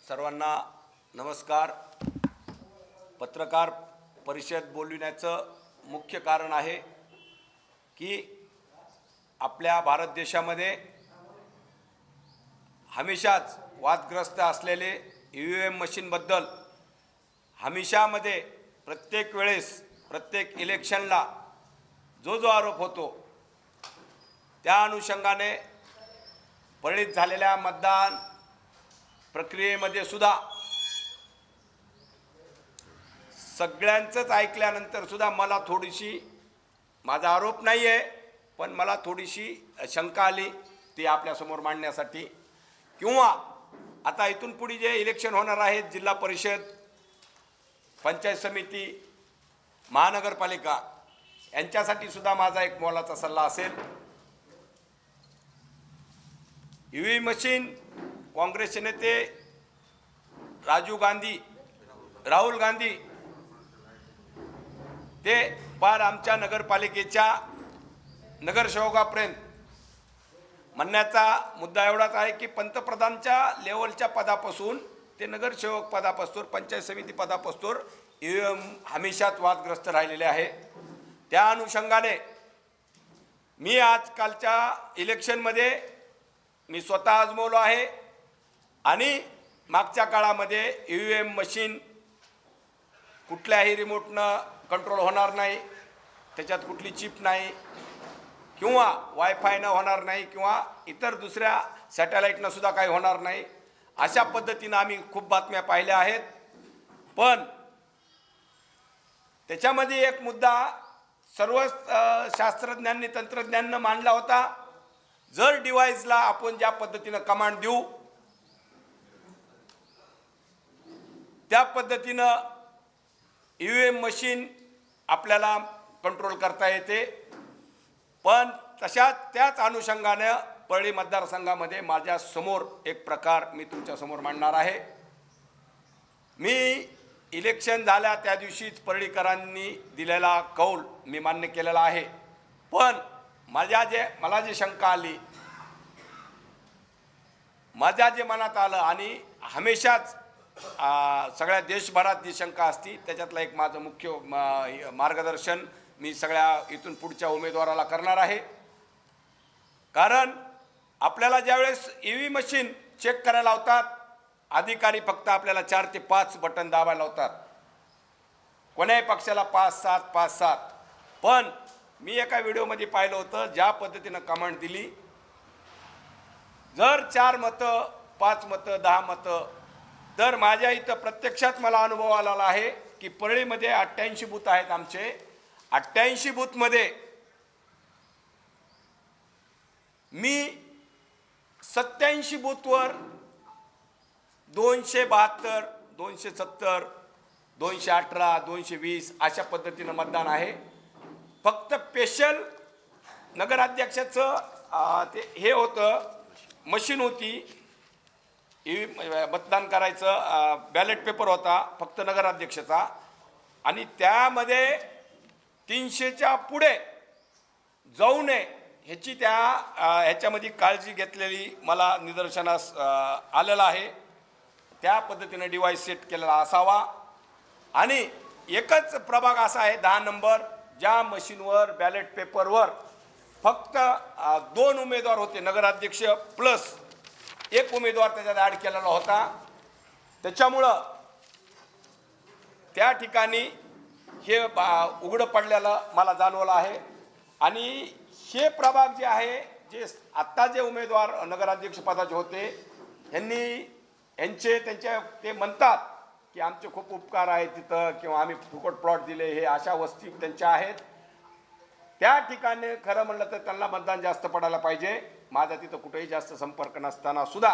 सर्वांना नमस्कार। पत्रकार परिषद बोलविण्याचं मुख्य कारण आहे की आपल्या भारत देशामध्ये हमेशाच वादग्रस्त असलेले ईव्हीएम मशीनबद्दल हमेशामध्ये प्रत्येक वेळेस प्रत्येक इलेक्शनला जो आरोप होतो त्या अनुषंगाने परिणित झालेल्या मतदान प्रक्रियेमध्ये सुद्धा सगळ्यांचंच ऐकल्यानंतर सुद्धा मला थोडीशी, माझा आरोप नाही आहे पण मला थोडीशी शंका आली ती आपल्यासमोर मांडण्यासाठी। किंवा आता इथून पुढे जे इलेक्शन होणार आहेत, जिल्हा परिषद, पंचायत समिती, महानगरपालिका, यांच्यासाठी सुद्धा माझा एक मोलाचा सल्ला असेल। ईव्हीएम मशीन काँग्रेसचे नेते राहुल गांधी ते पार आमच्या नगरपालिकेच्या नगरसेवकापर्यंत म्हणण्याचा मुद्दा एवढाच आहे की पंतप्रधानच्या लेवलच्या पदापासून ते नगरसेवक पदापासून पंचायत समिती पदापासून ईव्हीएम हमेशाच वादग्रस्त राहिलेले आहे। त्या अनुषंगाने मी आजकालच्या इलेक्शनमध्ये मी स्वतः आजमावलो आहे आणि मागच्या काळामध्ये ईव्हीएम मशीन कुठल्याही रिमोटनं कंट्रोल होणार नाही, त्याच्यात कुठली चिप नाही किंवा वायफायनं होणार नाही किंवा इतर दुसऱ्या सॅटेलाईटनं सुद्धा काही होणार नाही, अशा पद्धतीनं आम्ही खूप बातम्या पाहिल्या आहेत। पण त्याच्यामध्ये एक मुद्दा सर्व शास्त्रज्ञांनी तंत्रज्ञांनी मांडला होता, जर डिव्हाइसला आपण ज्या पद्धतीनं कमांड देऊ त्या पद्धतीनं ईव्हीएम मशीन आपल्याला कंट्रोल करता येते। पण त्याच अनुषंगाने परळी मतदारसंघामध्ये माझ्या समोर एक प्रकार मी तुमच्या समोर मांडणार आहे। मी इलेक्शन झाल्या त्या दिवशीच परळीकरांनी दिलेला कौल मी मान्य केलेला आहे, पण मला जे शंका आली, माझ्या जे मनात आलं आणि हमेशाच सगळ्या देशभरात जी शंका असती त्याच्यातलं एक माझं मुख्य मार्गदर्शन मी सगळ्या इथून पुढच्या उमेदवाराला करणार आहे। कारण आपल्याला ज्यावेळेस ईव्हीएम मशीन चेक करायला लावतात, अधिकारी फक्त आपल्याला 4 ते 5 बटन दाबायला लावतात, कोण्याही पक्षाला 5-7 पण मी एका व्हिडिओमध्ये पाहिलं होतं ज्या पद्धतीनं कमांड दिली, जर 4 मतं, 5 मतं, 10 मतं, तर माझ्या इथं प्रत्यक्षात मला अनुभव आलेला आहे की परळीमध्ये 88 बूथ आहेत आमचे। 88 बूथमध्ये मी 87 बूथवर 272, 270, 218, 220 अशा पद्धतीनं मतदान आहे। फक्त स्पेशल नगराध्यक्षाचं ते हे होतं, मशीन होती, मतदान करायचं बॅलेट पेपर होता फक्त नगराध्यक्षाचा, आणि त्यामध्ये 300च्या पुढे जाऊ नये ह्याची ह्याच्यामध्ये काळजी घेतलेली मला निदर्शनास आलेलं आहे। त्या पद्धतीने डिव्हाइस सेट केलेला असावा। आणि एकच प्रभाग असा आहे 10 नंबर, ज्या मशीनवर बॅलेट पेपरवर फक्त 2 उमेदवार होते, नगराध्यक्ष प्लस 1 उमेदवार त्याच्यात ॲड केलेला होता। त्याच्यामुळं त्या ठिकाणी हे उघडं पडलेलं मला जाणवलं आहे। आणि हे प्रभाग जे आहे, जे आत्ता जे उमेदवार नगराध्यक्ष पदाचे होते ते म्हणतात की आमचे खूप उपकार आहेत तिथं किंवा आम्ही फुकट प्लॉट दिले, हे अशा वस्ती त्यांच्या आहेत। त्या ठिकाणी खरं म्हणलं तर त्यांना मतदान जास्त पडायला पाहिजे। माझा तिथं कुठेही जास्त संपर्क नसताना सुद्धा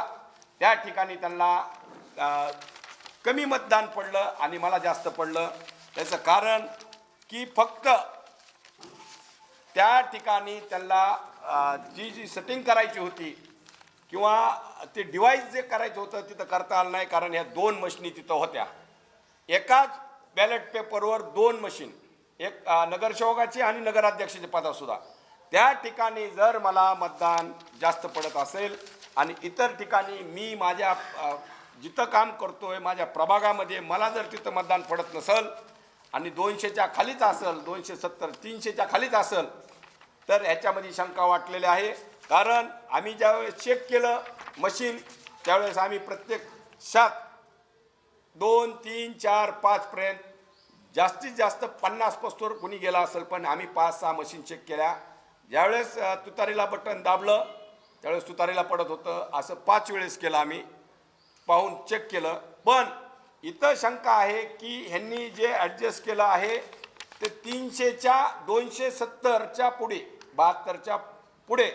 त्या ठिकाणी त्यांना कमी मतदान पडलं आणि मला जास्त पडलं। त्याचं कारण की फक्त त्या ठिकाणी त्यांना जी सेटिंग करायची होती किंवा ते डिव्हाइस जे करायचं होतं तिथं करता आलं नाही, कारण ह्या 2 मशिनी तिथं होत्या। एकाच बॅलेट पेपरवर 2 मशीन, एक नगरसेवकाची आणि नगराध्यक्षाचे पदासुद्धा, त्या ठिकाणी जर मला मतदान जास्त पडत असेल आणि इतर ठिकाणी मी माझ्या जिथं काम करतोय माझ्या प्रभागामध्ये मला जर तिथं मतदान पडत नसेल आणि 200च्या खालीच असेल, 270 300च्या खालीच असेल, तर ह्याच्यामध्ये शंका वाटलेली आहे. कारण आम्ही ज्यावेळेस चेक केलं मशीन त्यावेळेस आम्ही प्रत्येक शात 2 3 4 5 पर्यंत जास्तीत जास्त 50 पस्तोर कोणी गेला असेल, पण आम्ही 5-6 मशीन चेक केल्या. ज्यावेळेस तुतारीला बटन दाबलं त्यावेळेस तुतारीला पडत होतं. असं 5 वेळेस केलं आम्ही, पाहून चेक केलं. पण इथं शंका आहे की ह्यांनी जे ॲडजस्ट केलं आहे ते 300च्या 270च्या पुढे 72च्या पुढे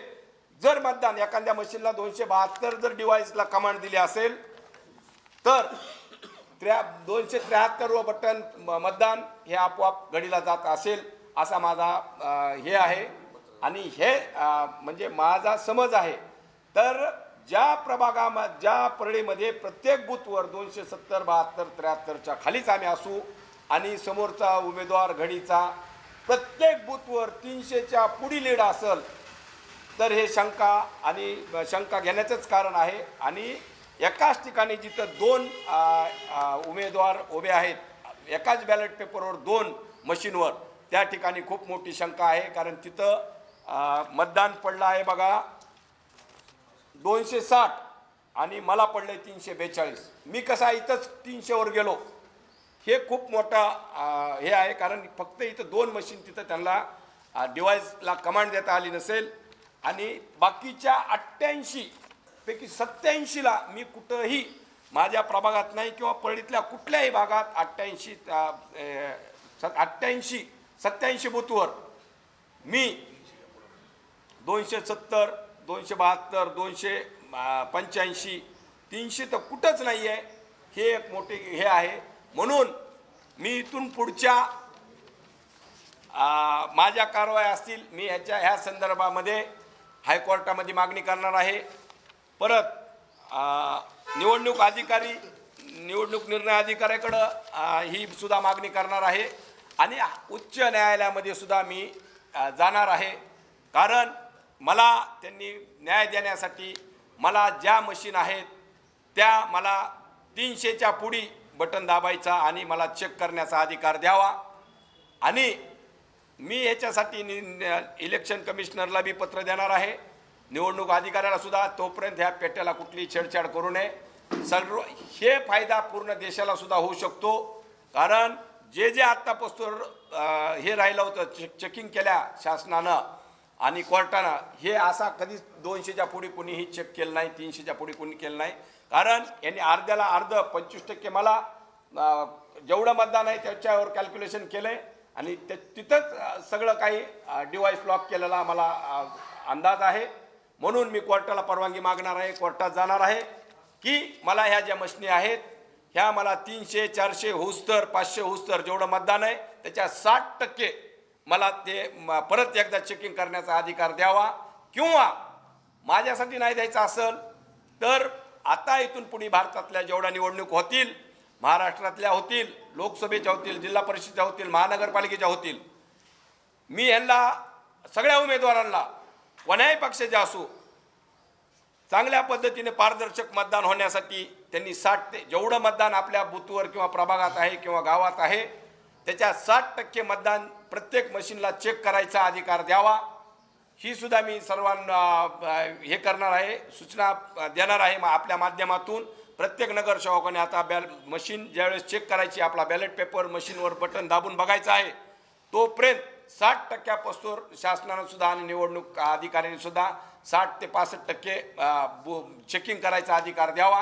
जर मतदान एखाद्या मशीनला 272 जर डिव्हाइसला कमांड दिली असेल तर 273 व बटन मतदान हे आपोआप घडीला जात असेल असा माझा हे आहे. आणि हे म्हणजे माझा समज आहे. तर ज्या प्रभागामध्ये ज्या परळीमध्ये प्रत्येक बूथवर 270 72 73च्या खालीच आम्ही असू आणि समोरचा उमेदवार घडीचा प्रत्येक बूथवर 300च्या पुढे लीड असेल तर हे शंका घेण्याचंच कारण आहे. आणि एकाच ठिकाणी जिथं 2 उमेदवार उभे आहेत एकाच बॅलेट पेपरवर 2 मशीनवर, त्या ठिकाणी खूप मोठी शंका आहे. कारण तिथं मतदान पडलं आहे बघा 260 आणि मला पडले 342. मी कसा इथंच 300वर गेलो, हे खूप मोठा हे आहे. कारण फक्त इथं 2 मशीन तिथं त्यांना डिव्हाइसला कमांड देता आली नसेल आणि बाकीच्या 88 पैकी 87ला मी कुठंही माझ्या प्रभागात नाही किंवा परळीतल्या कुठल्याही भागात 87 बूथवर मी 270 272 285 300 तर कुठंच नाही आहे. हे एक मोठे हे आहे. म्हणून मी इथून पुढच्या माझ्या कारवाया असतील मी ह्या संदर्भामध्ये हायकोर्टामध्ये मागणी करणार आहे. परत निवडणूक अधिकारी निवडणूक निर्णय अधिकाऱ्याकडं ही सुद्धा मागणी करणार आहे आणि उच्च न्यायालयामध्ये सुद्धा मी जाणार आहे. कारण मला त्यांनी न्याय देण्यासाठी मला ज्या मशीन आहेत त्या मला 300च्या पुढी बटन दाबायचा आणि मला चेक करण्याचा अधिकार द्यावा. आणि मी ह्याच्यासाठी इलेक्शन कमिशनरला बी पत्र देणार आहे, निवडणूक अधिकाऱ्याला सुद्धा. तोपर्यंत ह्या पेट्याला कुठली छेडछाड करू नये. सर्व हे फायदा पूर्ण देशाला सुद्धा होऊ शकतो. कारण जे आत्तापासून हे राहिलं होतं चेकिंग केल्या शासनानं आणि कोर्टानं, हे असा कधीच 200च्या पुढे कोणीही चेक केलं नाही, 300च्या पुढे कोणी केलं नाही. कारण यांनी अर्ध्याला अर्ध 25% मला जेवढं मतदान आहे त्याच्यावर कॅल्क्युलेशन केलं आहे आणि तिथंच सगळं काही डिव्हाइस लॉक केलेला मला अंदाज आहे. म्हणून मी कोर्टाला परवानगी मागणार आहे, कोर्टात जाणार आहे की मला ह्या ज्या मशिनी आहेत ह्या मला 300 400 होस्तर 500 होस्तर जेवढं मतदान आहे त्याच्या 60% मला ते परत एकदा चेकिंग करण्याचा अधिकार द्यावा. किंवा माझ्यासाठी नाही द्यायचं असेल तर आता इथून पुढे भारतातल्या जेवढ्या निवडणूक होतील, महाराष्ट्रातल्या होतील, लोकसभेच्या होतील, जिल्हा परिषदेच्या होतील, महानगरपालिकेच्या होतील, मी यांना सगळ्या उमेदवारांना कोण्याही पक्षाचे असो चांगल्या पद्धतीने पारदर्शक मतदान होण्यासाठी त्यांनी 60 जेवढं मतदान आपल्या बूथवर किंवा प्रभागात आहे किंवा गावात आहे त्याच्या 60% मतदान प्रत्येक मशीनला चेक करायचा अधिकार द्यावा. ही सुद्धा मी सर्वांना हे करणार आहे, सूचना देणार आहे. आपल्या माध्यमातून प्रत्येक नगरसेवकाने आता मशीन ज्यावेळेस चेक करायची आपला बॅलेट पेपर मशीनवर बटन दाबून बघायचं आहे तोपर्यंत 60%पासून शासनानं सुद्धा आणि निवडणूक अधिकाऱ्यांनी सुद्धा 60 ते 65% चेकिंग करायचा अधिकार द्यावा.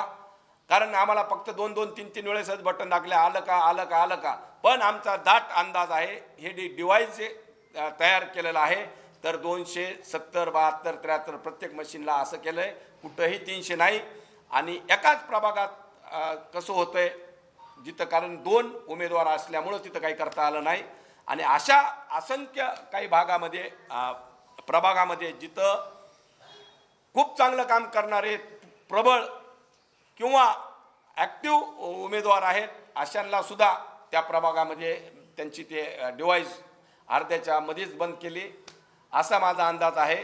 कारण आम्हाला फक्त 2-2 3-3 वेळेसच बटन दाखले आलं का. पण आमचा दाट अंदाज आहे हे डिव्हाइस जे तयार केलेलं आहे तर 270 72 73 प्रत्येक मशीनला असं केलं आहे, कुठंही 300 नाही. आणि एकाच प्रभागात कसं होतंय जिथं कारण 2 उमेदवार असल्यामुळं तिथं काही करता आलं नाही. आणि अशा असंख्य काही भागामध्ये प्रभागामध्ये जिथं खूप चांगलं काम करणारे प्रबळ किंवा ॲक्टिव्ह उमेदवार आहेत अशांना सुद्धा त्या प्रभागामध्ये त्यांची ते डिव्हाइस अर्ध्याच्या मध्येच बंद केली असा माझा अंदाज आहे.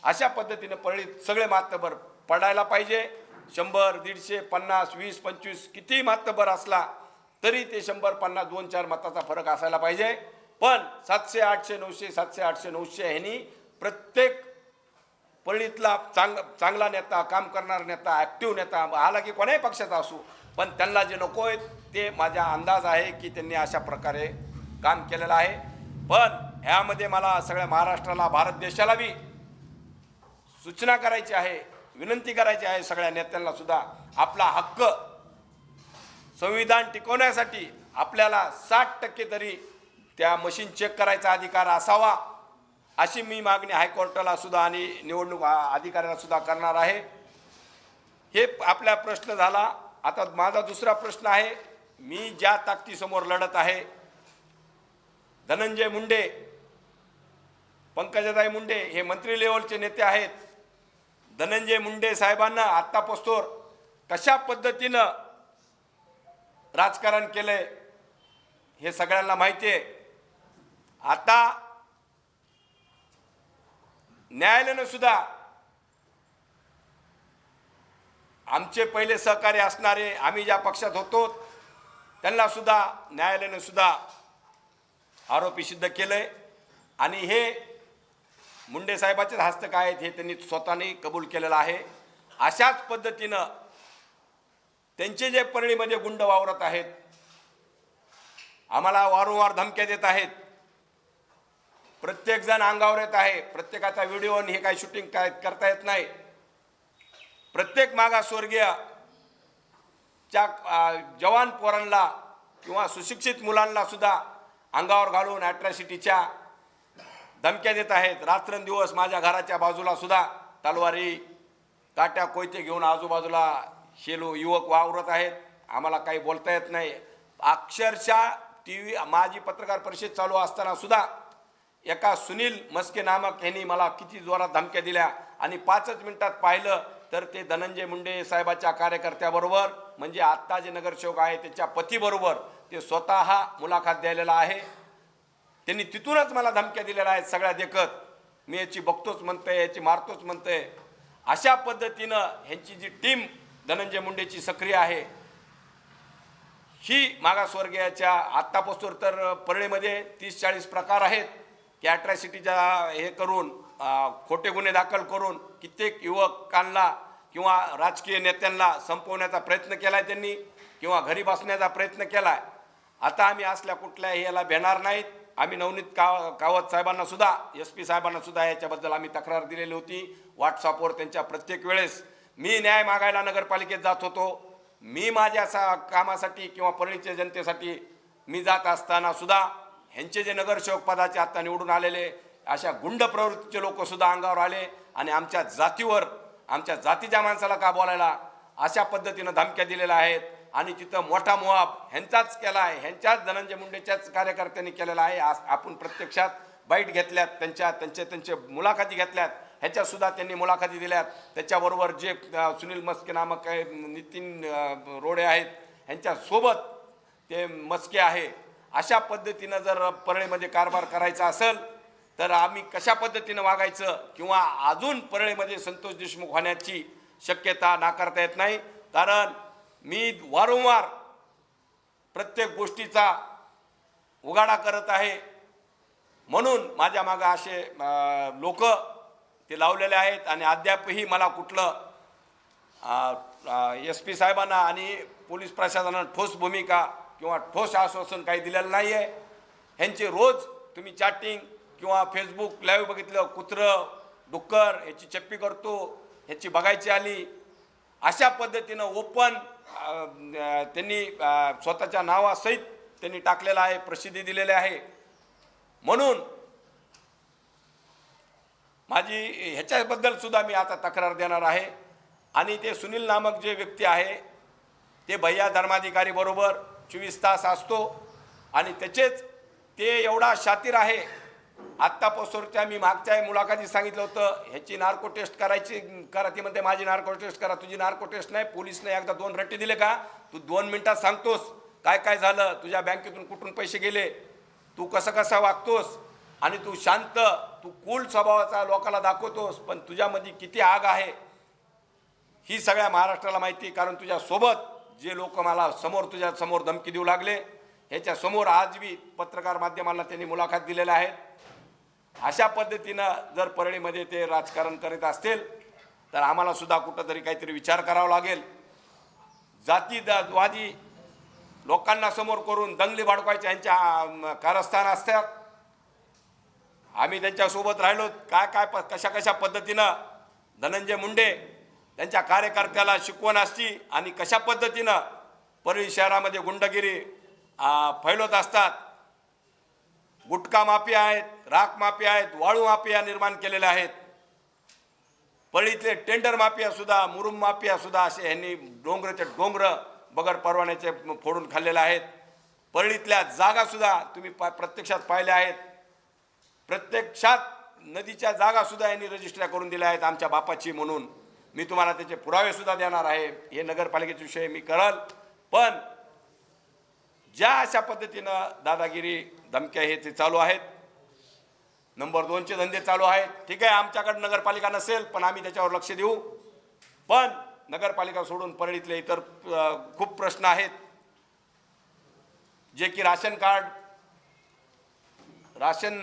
अशा पद्धतीने परळीत सगळे मातबर पडायला पाहिजे. 100, 150, 50, 20, 25 किती मातबर असला तरी ते 100, 50, 2-4 मताचा फरक असायला पाहिजे. पण 700, 800, 900, 700, 800, 900 ह्यांनी प्रत्येक परळीतला चांगला नेता, काम करणारा नेता, ॲक्टिव्ह नेता आला की कोणाही पक्षाचा असू, पण त्यांना जे नको आहेत ते माझा अंदाज आहे की त्यांनी अशा प्रकारे काम केलेलं आहे. पण ह्यामध्ये मला सगळ्या महाराष्ट्राला, भारत देशाला बी सूचना करायची आहे, विनंती करायची आहे सगळ्या नेत्यांना सुद्धा, आपला हक्क संविधान टिकवण्यासाठी आपल्याला 60% तरी त्या मशीन चेक करायचा अधिकार असावा, अशी मी मागणी हायकोर्टाला सुद्धा आणि निवडणूक अधिकाऱ्याला सुद्धा करणार आहे. हे आपला प्रश्न झाला. आता माझा दुसरा प्रश्न आहे, मी ज्या ताकदीसमोर लढत आहे, धनंजय मुंडे, पंकजाताई मुंडे हे मंत्री लेवलचे नेते आहेत. धनंजय मुंडे साहेबांना आत्तापासून कशा पद्धतीनं राजकारण केलंय हे सगळ्यांना माहिती आहे. आता न्यायालयानं सुद्धा आमचे पहिले सहकारी असणारे, आम्ही ज्या पक्षात होतो त्यांना सुद्धा न्यायालयानं सुद्धा आरोपी सिद्ध केलंय. आणि हे मुंडे साहेबाचेच हस्तक आहेत हे त्यांनी स्वतःने कबूल केलेलं आहे. अशाच पद्धतीनं त्यांचे जे परळीमध्ये गुंड वावरत आहेत, आम्हाला वारंवार धमक्या देत आहेत, प्रत्येकजण अंगावर येत आहे, प्रत्येकाचा व्हिडिओ आणि हे काही शूटिंग काय करता येत नाही. प्रत्येक मागासवर्गीय जवान पोरांना किंवा सुशिक्षित मुलांना सुद्धा अंगावर घालून ॲट्रॉसिटीच्या धमक्या देत आहेत. रात्रंदिवस माझ्या घराच्या बाजूला सुद्धा तलवारी, काट्या, कोयते घेऊन आजूबाजूला युवक वावरत आहेत. आम्हाला काही बोलता येत नाही. अक्षरशः TV माझी पत्रकार परिषद चालू असताना सुद्धा एका सुनील मस्के नामक यांनी मला किती जोरात धमक्या दिल्या आणि 5च मिनिटात पाहिलं तर ते धनंजय मुंडे साहेबाच्या कार्यकर्त्याबरोबर, म्हणजे आत्ता जे नगरसेवक आहे त्याच्या पतीबरोबर ते स्वतः मुलाखत द्यायला आहे. त्यांनी तिथूनच मला धमक्या दिलेल्या आहेत सगळ्या देखत. मी याची बघतोच म्हणतोय, याची मारतोच म्हणतोय. अशा पद्धतीनं ह्यांची जी टीम धनंजय मुंडेची सक्रिय आहे, ही मागासवर्गीयाच्या आत्तापासून तर परळीमध्ये 30-40 प्रकार आहेत की ॲट्रॉसिटीच्या हे करून, खोटे गुन्हे दाखल करून कित्येक युवकांना किंवा राजकीय नेत्यांना संपवण्याचा प्रयत्न केला आहे त्यांनी, किंवा घरी बसण्याचा प्रयत्न केला आहे. आता आम्ही असल्या कुठल्याही याला भेणार नाहीत. आम्ही नवनीत कावत साहेबांना सुद्धा, SP साहेबांना सुद्धा याच्याबद्दल आम्ही तक्रार दिलेली होती. व्हॉट्सअपवर त्यांच्या प्रत्येक वेळेस मी न्याय मागायला नगरपालिकेत जात होतो. मी माझ्या कामासाठी किंवा परळीच्या जनतेसाठी मी जात असताना सुद्धा ह्यांचे जे नगरसेवक पदाचे आत्ता निवडून आलेले अशा गुंड प्रवृत्तीचे लोकसुद्धा अंगावर आले आणि आमच्या जातीवर, आमच्या जातीच्या माणसाला का बोलायला अशा पद्धतीनं धमक्या दिलेल्या आहेत. आणि तिथं मोठा मोहाब ह्यांचाच केला आहे, ह्यांच्याच धनंजय मुंडेच्याच कार्यकर्त्यांनी केलेला आहे. आपण प्रत्यक्षात बाईट घेतल्यात, त्यांचे मुलाखती घेतल्यात, ह्याच्यासुद्धा त्यांनी मुलाखती दिल्यात. त्याच्याबरोबर जे सुनील मस्के नामक नितीन रोडे आहेत ह्यांच्यासोबत ते मस्के आहे. अशा पद्धतीनं जर परळीमध्ये कारभार करायचा असेल तर आम्ही कशा पद्धतीनं वागायचं, किंवा अजून परळीमध्ये संतोष देशमुख होण्याची शक्यता नाकारता येत नाही. कारण मी वारंवार प्रत्येक गोष्टीचा उघाडा करत आहे. म्हणून माझ्या मागं असे लोक ते लावलेले आहेत. आणि अद्यापही मला कुठलं SP साहेबांना आणि पोलीस प्रशासनानं ठोस भूमिका किंवा ठोस आश्वासन काही दिलेलं नाही आहे. ह्यांचे रोज तुम्ही चॅटिंग किंवा फेसबुक लाईव्ह बघितलं, कुत्रं डुक्कर ह्याची चप्पी करतो, ह्याची बघायची आली, अशा पद्धतीनं ओपन त्यांनी स्वतःच्या नावासहित त्यांनी टाकलेलं आहे, प्रसिद्धी दिलेली आहे. म्हणून माझी ह्याच्याबद्दल सुद्धा मी आता तक्रार देणार आहे. आणि ते सुनील नामक जे व्यक्ती आहे ते भैया धर्माधिकारी बरोबर 24 तास असतो आणि त्याचेच ते एवढा शातीर आहे. आत्तापासूनच्या मी मागच्या मुलाखतीत सांगितलं होतं ह्याची नार्को टेस्ट करायची करा, ती म्हणते माझी नार्को टेस्ट करा. तुझी नार्को टेस्ट नाही, पोलिसने एकदा 2 रट्टे दिले का तू 2 मिनिटात सांगतोस काय काय झालं, तुझ्या बँकेतून कुठून पैसे गेले, तू कसं कसं वागतोस, आणि तू शांत, तू कूल स्वभावाचा लोकांना दाखवतोस, पण तुझ्यामध्ये किती आग आहे ही सगळ्या महाराष्ट्राला माहिती, कारण तुझ्या सोबत जे लोक मला तुझ्या समोर धमकी देऊ लागले, ह्याच्या समोर आज बी पत्रकार माध्यमांना त्यांनी मुलाखत दिलेल्या आहेत. अशा पद्धतीनं जर परळीमध्ये ते राजकारण करीत असतील तर आम्हाला सुद्धा कुठंतरी काहीतरी विचार करावा लागेल. जातीवादी लोकांना समोर करून दंगली भडकवायच्या यांच्या कारस्थान असतात. आम्ही त्यांच्यासोबत राहिलो. काय कशा पद्धतीनं धनंजय मुंडे त्यांच्या कार्यकर्त्याला शिकवण असती आणि कशा पद्धतीनं परळी शहरामध्ये गुंडगिरी फैलवत असतात. गुटखा माफिया आहेत, राख माफिया आहेत, वाळू माफिया निर्माण केलेल्या आहेत. परळीतले टेंडर माफिया सुद्धा, मुरुम माफिया सुद्धा असे यांनी डोंगराचे डोंगर बगर परवान्याचे फोडून खाल्लेले आहेत. परळीतल्या जागा सुद्धा तुम्ही प्रत्यक्षात पाहिल्या आहेत. प्रत्यक्षात नदीच्या जागा सुद्धा यांनी रजिस्ट्र्या करून दिल्या आहेत आमच्या बापाची म्हणून. मी तुम्हाला त्याचे पुरावे सुद्धा देणार आहे. हे नगरपालिकेचे विषय मी करल. पण ज्या अशा पद्धतीनं दादागिरी धमक्या हे ते चालू आहेत, नंबर 2चे धंदे चालू आहेत. ठीक आहे, आमच्याकडे नगरपालिका नसेल पण आम्ही त्याच्यावर लक्ष देऊ. पण नगरपालिका सोडून परळीतले इतर खूप प्रश्न आहेत, जे की राशन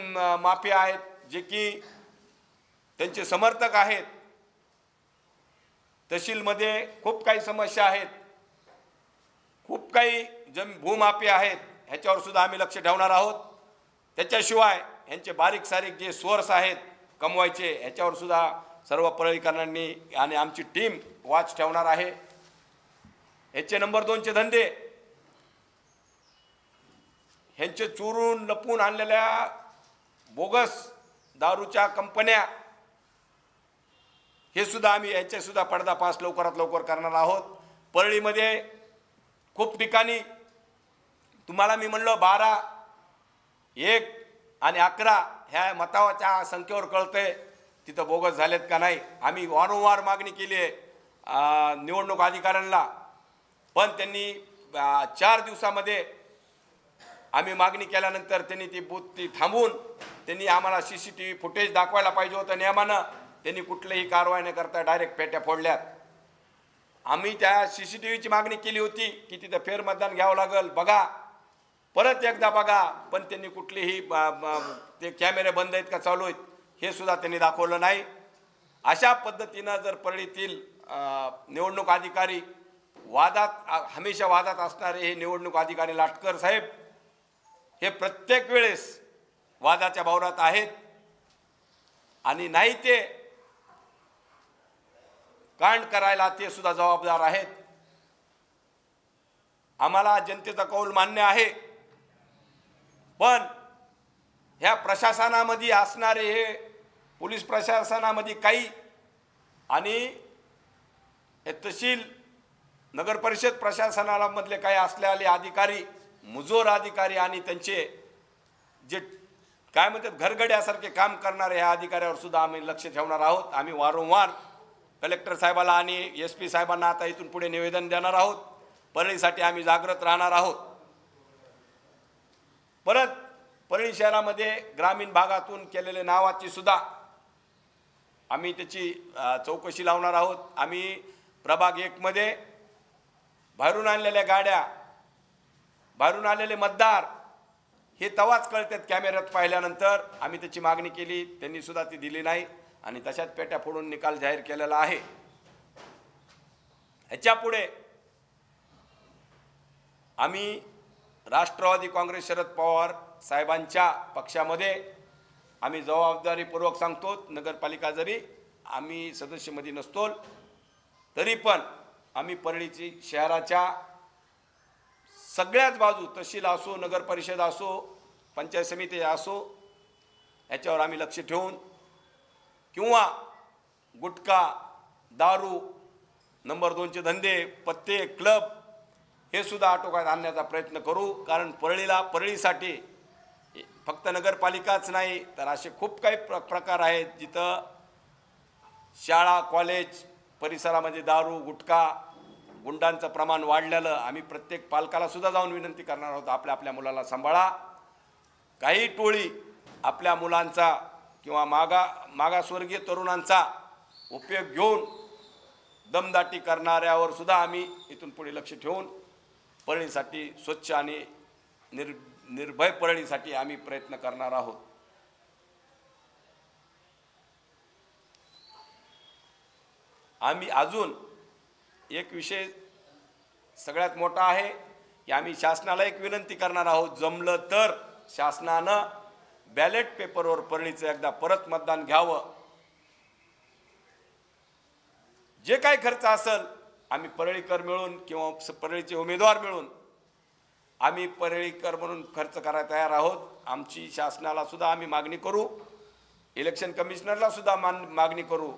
माफिया आहेत, जे की त्यांचे समर्थक आहेत. तहसीलमध्ये खूप काही समस्या आहेत, खूप काही भूमाफिया आहेत. ह्याच्यावर सुद्धा आम्ही लक्ष ठेवणार आहोत. त्याच्याशिवाय ह्यांचे बारीक सारीक जे सोर्स आहेत कमवायचे, ह्याच्यावर सुद्धा सर्व परळीकरांनी आणि आमची टीम वॉच ठेवणार आहे. ह्याचे नंबर 2चे धंदे, ह्यांचे चोरून लपून आणलेल्या बोगस दारूच्या कंपन्या, हे सुद्धा आम्ही याचे सुद्धा पर्दाफाश लवकरात लवकर करणार आहोत. परळीमध्ये खूप ठिकाणी तुम्हाला मी म्हणलो 12, 1 आणि 11 ह्या मताच्या संख्येवर कळतंय तिथं बोगस झालेत का नाही. आम्ही वारंवार मागणी केली आहे निवडणूक अधिकाऱ्यांना, पण त्यांनी 4 दिवसामध्ये आम्ही मागणी केल्यानंतर त्यांनी ती थांबवून त्यांनी आम्हाला CCTV फुटेज दाखवायला पाहिजे होतं नियमानं. त्यांनी कुठलीही कारवाई न करता डायरेक्ट पेट्या फोडल्यात. आम्ही त्या CCTVची मागणी केली होती की तिथं फेरमतदान घ्यावं लागेल, बघा, परत एकदा बघा, पण त्यांनी कुठलीही ते कॅमेरे बंद आहेत का चालू आहेत हे सुद्धा त्यांनी दाखवलं नाही. अशा पद्धतीनं जर परळीतील निवडणूक अधिकारी हमेशा वादात असणारे हे निवडणूक अधिकारी लाटकर साहेब हे प्रत्येक वेळेस वादाच्या भोवऱ्यात आहेत आणि नाही ते कांड करायला ते सुद्धा जबाबदार आहेत. आम्हाला जनतेचा कौल मान्य आहे, पण ह्या प्रशासनामध्ये असणारे हे पोलीस प्रशासनामध्ये काही आणि हे तहसील नगर परिषद प्रशासनामधले काही असलेले अधिकारी, मुजोर अधिकारी आणि त्यांचे जे काय म्हणतात घरगड्यासारखे काम करणारे ह्या अधिकाऱ्यावर सुद्धा आम्ही लक्ष ठेवणार आहोत. आम्ही वारंवार कलेक्टर साहेबाला आणि SP साहेबांना आता इथून पुढे निवेदन देणार आहोत. परळीसाठी आम्ही जागृत राहणार आहोत. परत परळी शहरामध्ये ग्रामीण भागातून केलेले नावाची सुद्धा आम्ही त्याची चौकशी लावणार आहोत. आम्ही प्रभाग 1 मध्ये बाहेरून आणलेल्या गाड्या, बाहेरून आलेले मतदार हे तवाच कळतात कॅमेऱ्यात पाहिल्यानंतर. आम्ही त्याची मागणी केली, त्यांनी सुद्धा ती दिली नाही आणि तशाच पेट्या फोडून निकाल जाहीर केलेला आहे. ह्याच्या पुढे आम्ही राष्ट्रवादी काँग्रेस शरद पवार साहेबांच्या पक्षामध्ये आम्ही जबाबदारीपूर्वक सांगतो, नगरपालिका जरी आम्ही सदस्यमध्ये नसतो तरी पण आम्ही परळीची शहराच्या सगळ्याच बाजू, तहसील असो, नगर परिषद असो, पंचायत समिती असो, याच्यावर आम्ही लक्ष ठेवून किंवा गुटखा, दारू, नंबर 2चे धंदे, पत्ते, क्लब हे सुद्धा आटोक्यात आणण्याचा प्रयत्न करू. कारण परळीसाठी फक्त नगरपालिकाच नाही तर असे खूप काही प्रकार आहेत जिथं शाळा, कॉलेज परिसरामध्ये दारू, गुटखा, गुंडांचं प्रमाण वाढलेलं. आम्ही प्रत्येक पालकाला सुद्धा जाऊन विनंती करणार आहोत, आपल्या मुलाला सांभाळा. काही टोळी आपल्या मुलांचा किंवा मागासवर्गीय तरुणांचा उपयोग घेऊन दमदाटी करणाऱ्यावर सुद्धा आम्ही इथून पुढे लक्ष ठेवून परळीसाठी स्वच्छ आणि निर्भय परळीसाठी आम्ही प्रयत्न करणार आहोत. आम्ही अजून एक विषय सगळ्यात मोठा आहे की आम्ही शासनाला एक विनंती करणार आहोत. जमलं तर शासनानं बॅलेट पेपरवर परळीचं एकदा परत मतदान घ्यावं. जे काही खर्च असेल आम्ही परळीकर मिळून किंवा परळीचे उमेदवार मिळून आम्ही परळीकर म्हणून खर्च करायला तयार आहोत. आमची शासनाला सुद्धा आम्ही मागणी करू, इलेक्शन कमिशनरला सुद्धा मागणी करू